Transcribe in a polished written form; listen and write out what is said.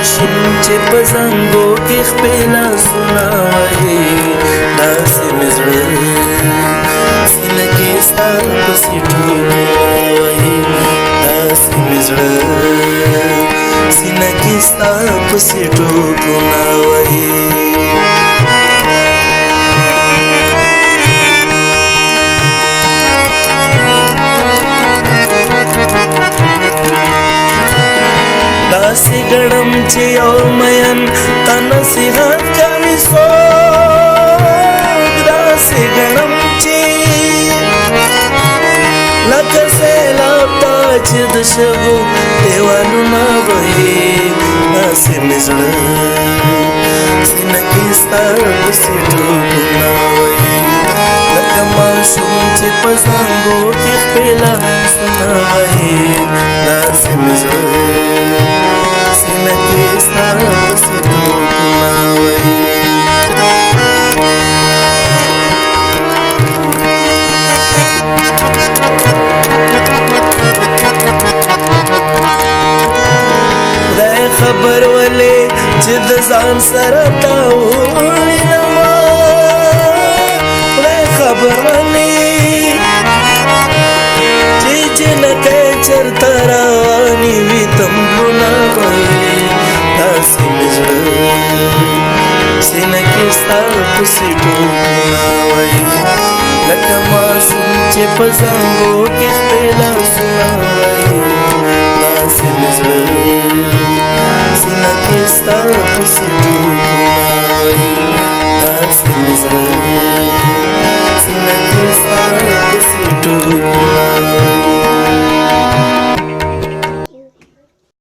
ماشوم چې په زنګو کې خپل لاسونه وهي داسې مې زړه سینه کې ستا پسې ټوپونه وهي داسې مې زړه سینه کې ستا پسې ټوپونه وهي داسې ګړم چې یو مین تا نصیحت کوي څوک داسې ګړم چې لکه سیلاب ته چې د شګو دیوالونه بهي داسې مې زړه سینه کې ستا پسې ټوپونه وهي لکه ماشوم چې په زنګو کې خپل لاسونه وهي داسې مې زړه سینه کې ستا پسې ټوپونه وهي خدای خبر ولې چې د ځان سره تا ووینما خدای خبر ولې چې جنکۍ چېرته روانې وي تمبونه وهي داسې مې زړه سینه کې ستا پسې ټوپونه وهي لکه ماشوم چې په زنګو کې خپل لاسونه وهي داسې مې زړه